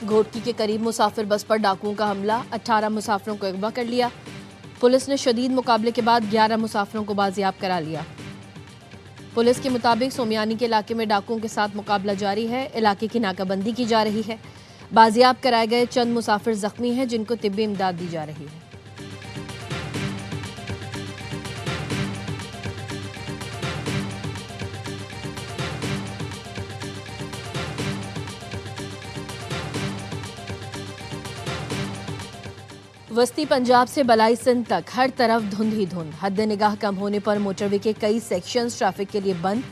घोटकी के करीब मुसाफिर बस पर डाकुओं का हमला, 18 मुसाफिरों को अगवा कर लिया। पुलिस ने शदीद मुकाबले के बाद 11 मुसाफिरों को बाजियाब करा लिया। पुलिस के मुताबिक सोमियानी के इलाके में डाकुओं के साथ मुकाबला जारी है। इलाके की नाकाबंदी की जा रही है। बाजियाब कराए गए चंद मुसाफिर जख्मी हैं, जिनको तिब्बी इमदाद दी जा रही है। वस्ती पंजाब से बलाई सिंध तक हर तरफ धुंध ही धुंध। हद निगाह कम होने पर मोटरवे के कई सेक्शंस ट्रैफिक के लिए बंद।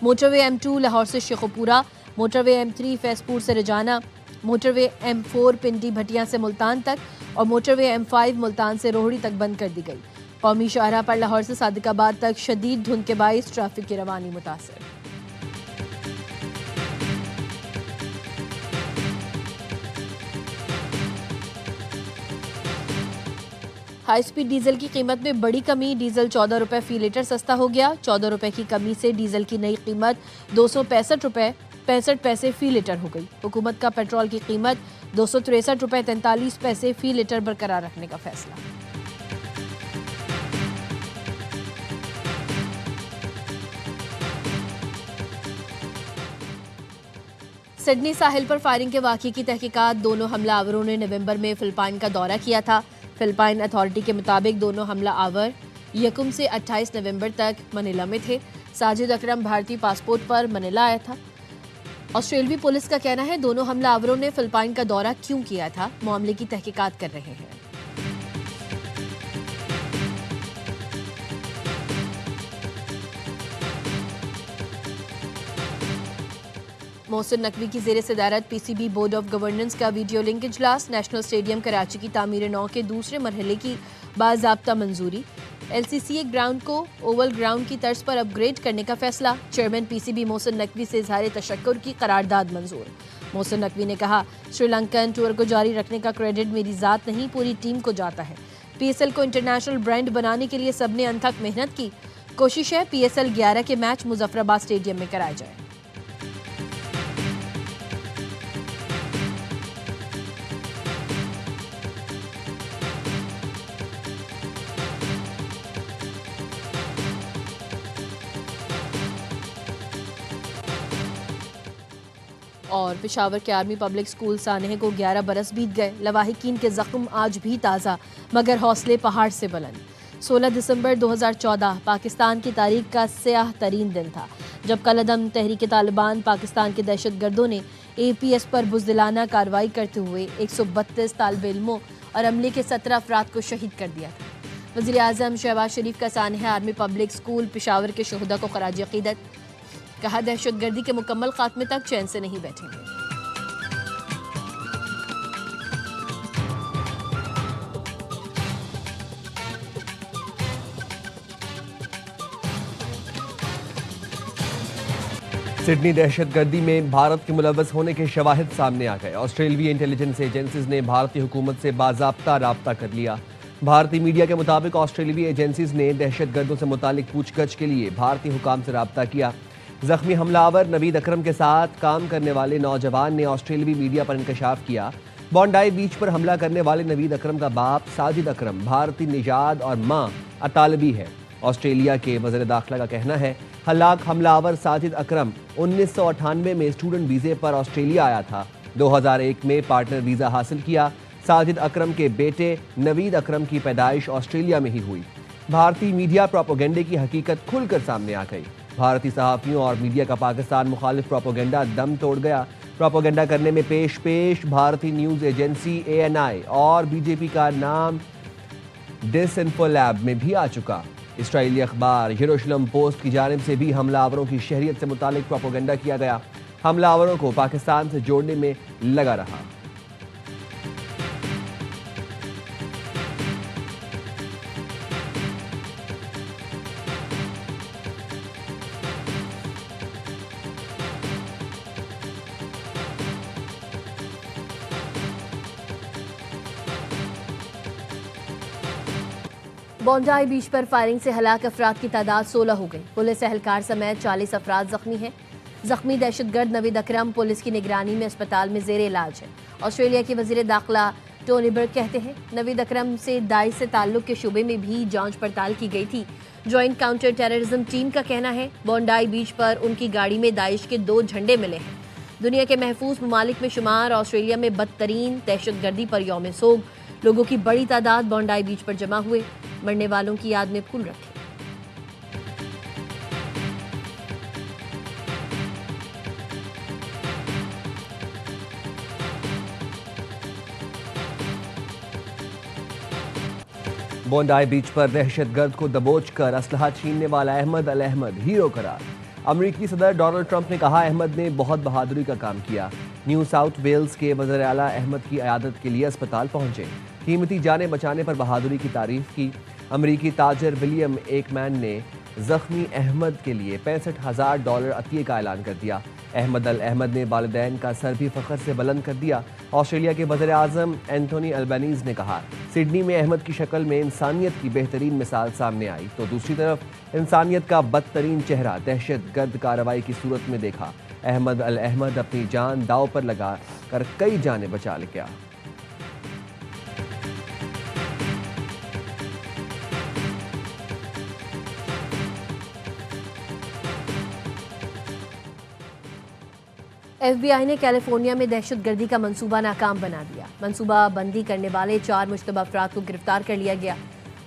मोटरवे M2 लाहौर से शेखुपुरा, मोटरवे M3 फैसपुर से रजाना, मोटरवे M4 पिंडी भटिया से मुल्तान तक और मोटरवे M5 मुल्तान से रोहड़ी तक बंद कर दी गई। कौमी शाहराह पर लाहौर से सादिकाबाद तक शदीद धुंध के बाइस ट्रैफिक की रवानी मुतासर। हाई स्पीड डीजल की कीमत में बड़ी कमी। डीजल 14 रुपए फी लीटर सस्ता हो गया। 14 रुपए की कमी से डीजल की नई कीमत 265 रुपए 65 पैसे फी लीटर हो गई। हुकूमत का पेट्रोल की कीमत 263 रुपए 43 पैसे फी लीटर बरकरार रखने का फैसला। सिडनी साहिल पर फायरिंग के वाक़ये की तहकीकात। दोनों हमलावरों ने नवंबर में फिलिपाइन का दौरा किया था। फिलिपाइन अथॉरिटी के मुताबिक दोनों हमला आवर 1 से 28 नवंबर तक मनीला में थे। साजिद अकरम भारतीय पासपोर्ट पर मनीला आया था। ऑस्ट्रेलियाई पुलिस का कहना है दोनों हमलावरों ने फिलिपाइन का दौरा क्यों किया था, मामले की तहकीकात कर रहे हैं। मोहसिन नकवी की ज़ेरे सदारत PCB बोर्ड ऑफ गवर्नेंस का वीडियो लिंक इजलास। नेशनल स्टेडियम कराची की तामीर नौ के दूसरे मरहले की बाज़ाब्ता मंजूरी। LCCA ग्राउंड को ओवल ग्राउंड की तर्ज पर अपग्रेड करने का फैसला। चेयरमैन PCB मोहसिन नकवी से इजहार तशक्कुर की करारदाद मंजूर। मोहसिन नकवी ने कहा, श्रीलंकन टूर को जारी रखने का क्रेडिट मेरी ज़ात नहीं, पूरी टीम को जाता है। PSL को इंटरनेशनल ब्रांड बनाने के लिए सबने अनथक मेहनत की। कोशिश है PSL 11 के मैच मुजफ्फराबाद स्टेडियम में कराए जाए। और पेशावर के आर्मी पब्लिक स्कूल सानहे को 11 बरस बीत गए। लवाहिकीन के जख्म आज भी ताज़ा, मगर हौसले पहाड़ से बुलंद। 16 दिसंबर 2014 पाकिस्तान की तारीख का स्याह तरीन दिन था, जब कलअदम तहरीक तालिबान पाकिस्तान के दहशतगर्दों ने APS पर बुज़दिलाना कार्रवाई करते हुए 132 तालिब इल्मों और अमले के 17 अफराद को शहीद कर दिया था। वज़ीर आज़म शहबाज शरीफ का सानहे आर्मी पब्लिक स्कूल पेशावर के शहदा को खराज अक़ीदत। कहा, दहशतगर्दी के मुकम्मल खात्मे तक चैन से नहीं बैठेंगे। सिडनी दहशतगर्दी में भारत के मुलव्वस होने के शवाहिद सामने आ गए। ऑस्ट्रेलियाई इंटेलिजेंस एजेंसीज ने भारतीय हुकूमत से बाज़ाब्ता राब्ता कर लिया। भारतीय मीडिया के मुताबिक ऑस्ट्रेलियाई एजेंसीज ने दहशतगर्दों से मुतालिक पूछगछ के लिए भारतीय हुकाम से राब्ता किया। जख्मी हमलावर नवीद अकरम के साथ काम करने वाले नौजवान ने ऑस्ट्रेलियाई मीडिया पर इंकशाफ किया। बॉन्डाई बीच पर हमला करने वाले नवीद अकरम का बाप साजिद अकरम भारतीय निजात और मां अतालबी है। ऑस्ट्रेलिया के वज़ीर दाखिला का कहना है, हलाक हमलावर साजिद अकरम 1998 में स्टूडेंट वीज़े पर ऑस्ट्रेलिया आया था। 2001 में पार्टनर वीज़ा हासिल किया। साजिद अकरम के बेटे नवीद अकरम की पैदाइश ऑस्ट्रेलिया में ही हुई। भारतीय मीडिया प्रोपेगेंडे की हकीकत खुलकर सामने आ गई। भारतीय सहाफ़ियों और मीडिया का पाकिस्तान मुखालिफ प्रोपेगेंडा दम तोड़ गया। प्रोपेगेंडा करने में पेश भारतीय न्यूज़ एजेंसी ANI और BJP का नाम डिसइन्फोलैब में भी आ चुका। इस्राएली अखबार यरूशलेम पोस्ट की जानिब से भी हमलावरों की शहरियत से मुतालिक प्रोपेगेंडा किया गया। हमलावरों को पाकिस्तान से जोड़ने में लगा रहा। बॉन्डाई बीच पर फायरिंग से हलाक अफराद की तादाद 16 हो गई। पुलिस एहलकार समेत 40 अफराद जख्मी हैं। जख्मी दहशतगर्द नवीद अकरम पुलिस की निगरानी में अस्पताल में जेर इलाज है। ऑस्ट्रेलिया के वजीर दाखिला टोनी बर्ग कहते हैं नवीद अकरम से दाइश से ताल्लुक के शुबे में भी जांच पड़ताल की गई थी। जॉइंट काउंटर टेररिज्म टीम का कहना है बोंडाई बीच पर उनकी गाड़ी में दाइश के 2 झंडे मिले हैं। दुनिया के महफूज ममालिक में शुमार ऑस्ट्रेलिया में बदतरीन दहशतगर्दी पर यौम सोग, लोगों की बड़ी तादाद बोंडाई बीच पर जमा हुए। मरने वालों की याद में फूल रखे। बोंडाई बीच पर दहशतगर्द को दबोच कर असलहा छीनने वाला अहमद अल अहमद हीरो करार। अमरीकी सदर डोनाल्ड ट्रंप ने कहा अहमद ने बहुत बहादुरी का काम किया। न्यू साउथ वेल्स के वज़ीर आला अहमद की अयादत के लिए अस्पताल पहुंचे, कीमती जानें बचाने पर बहादुरी की तारीफ की। अमरीकी ताजर विलियम एकमैन ने जख्मी अहमद के लिए $65,000 अतिये का ऐलान कर दिया। अहमद अल अहमद ने वालिदैन का सर भी फख्र से बुलंद कर दिया। ऑस्ट्रेलिया के वज़ीर आज़म एंथोनी अल्बनीज़ ने कहा सिडनी में अहमद की शक्ल में इंसानियत की बेहतरीन मिसाल सामने आई, तो दूसरी तरफ इंसानियत का बदतरीन चेहरा दहशतगर्द कार्रवाई की सूरत में देखा। अहमद अल अहमद अपनी जान दाव पर लगा कर कई जानें बचा ले गया। FBI ने कैलिफोर्निया में दहशतगर्दी का मंसूबा नाकाम बना दिया। मंसूबा बंदी करने वाले 4 मुश्तबा अफराद को गिरफ्तार कर लिया गया।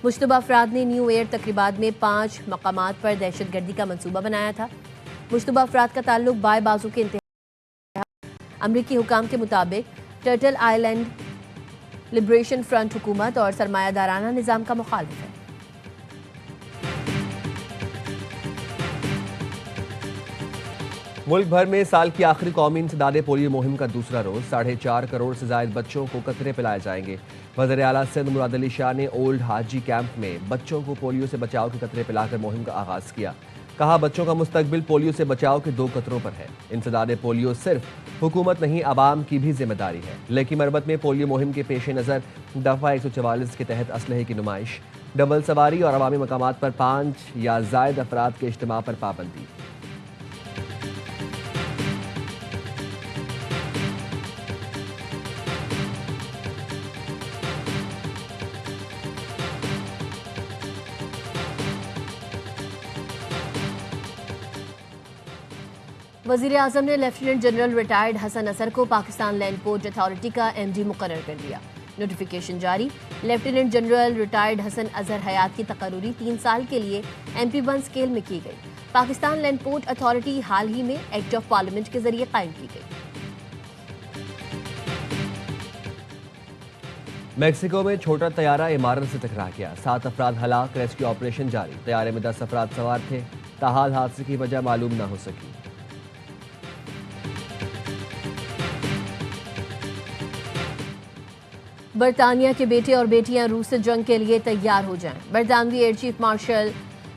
मुश्तबा अफराद ने न्यू ईयर तकरीबात में 5 मकामात पर दहशतगर्दी का मंसूबा बनाया था। मुश्तबा अफराद का ताल्लुक बाएं बाजू के इंतहा अमरीकी हुकाम के मुताबिक टर्टल आइलैंड लिबरेशन फ्रंट हुकूमत और सरमायादाराना निज़ाम का मुखालिफ है। मुल्क भर में साल की आखिरी कौमी इंसदादे पोलियो मुहिम का दूसरा रोज 4.5 करोड़ से ज्यादा बच्चों को कतरे पिलाए जाएंगे। वज़ीर आला सिंध मुराद अली शाह ने ओल्ड हाजी कैंप में बच्चों को पोलियो से बचाव के कतरे पिलाकर मुहिम का आगाज किया। कहा बच्चों का मुस्तकबिल पोलियो से बचाव के 2 कतरों पर है। इंसदादे पोलियो सिर्फ हुकूमत नहीं आवाम की भी जिम्मेदारी है। लेकी मरबत में पोलियो मुहिम के पेश नज़र दफ़ा 144 के तहत असलहे की नुमाइश, डबल सवारी और अवामी मकामात पर 5 या ज़ायद अफराद के इज्तिमा पर पाबंदी। वज़ीर आज़म ने lieutenant general retired Hasan Azhar को पाकिस्तान लैंड पोर्ट अथॉरिटी का MD मुकर्रर कर दिया। नोटिफिकेशन जारी। Lieutenant general retired Hasan Azhar Hayat की तकर्री 3 साल के लिए MP1 स्केल में की गई। पाकिस्तान लैंड पोर्ट अथॉरिटी हाल ही में एक्ट ऑफ पार्लियामेंट के जरिए कायम की गई। मेक्सिको में छोटा तैयारा इमारत से टकरा गया, 7 अफराद हलाक, रेस्क्यू ऑपरेशन जारी। तैयारे में 10 अफराद सवार थे, ताहाल हादसे की वजह मालूम न हो सकी। बरतानिया के बेटे और बेटियां रूस से जंग के लिए तैयार हो जाएं। बरतानवी air chief marshal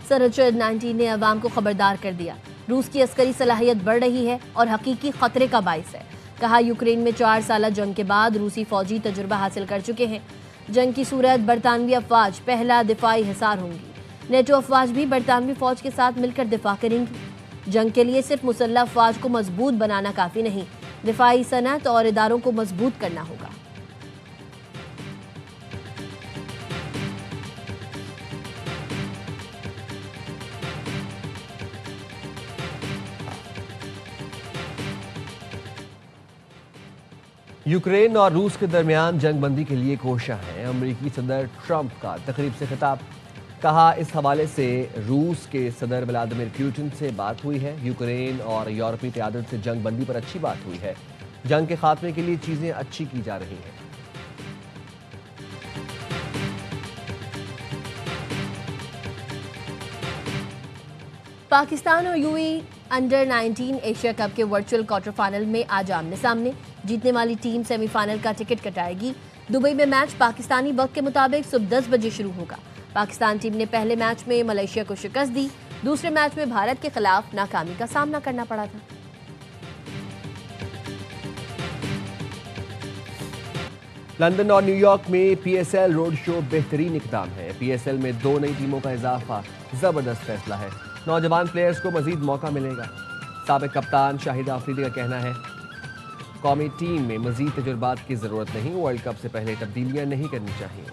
sir Richard 19 ने अवाम को खबरदार कर दिया। रूस की अस्करी सलाहियत बढ़ रही है और हकीकी खतरे का बाइस है। कहा यूक्रेन में 4 साल जंग के बाद रूसी फौजी तजुर्बा हासिल कर चुके हैं। जंग की सूरत बरतानवी अफवाज पहला दिफाई हिसार होंगी। नेटो अफवाज भी बरतानवी फौज के साथ मिलकर दिफा करेंगी। जंग के लिए सिर्फ मुसल्लह अफवाज को मजबूत बनाना काफ़ी नहीं, दिफाई सनत और इदारों को मजबूत करना होगा। यूक्रेन और रूस के दरमियान जंगबंदी के लिए कोशिश है। अमरीकी सदर ट्रंप का तकरीब से खिताब। कहा इस हवाले से रूस के सदर व्लादिमीर पुतिन से बात हुई है। यूक्रेन और यूरोपीय क़यादत से जंगबंदी पर अच्छी बात हुई है। जंग के खात्मे के लिए चीज़ें अच्छी की जा रही हैं। पाकिस्तान और UAE अंडर 19 एशिया कप के वर्चुअल क्वार्टर फाइनल में आज आमने सामने। जीतने वाली टीम सेमीफाइनल का टिकट कटाएगी। दुबई में मैच पाकिस्तानी वक्त के मुताबिक सुबह 10 बजे शुरू होगा। पाकिस्तान टीम ने पहले मैच में मलेशिया को शिकस्त दी। दूसरे मैच में भारत के खिलाफ नाकामी का सामना करना पड़ा था। लंदन और न्यूयॉर्क में PSL रोड शो बेहतरीन इक़दाम है। PSL में 2 नई टीमों का इजाफा जबरदस्त फैसला है। नौजवान प्लेयर्स को मजीद मौका मिलेगा। साबिक कप्तान शाहिद आफरीदी का कहना है कौमी टीम में मजीद तजुर्बात की ज़रूरत नहीं, वर्ल्ड कप से पहले तब्दीलियां नहीं करनी चाहिए।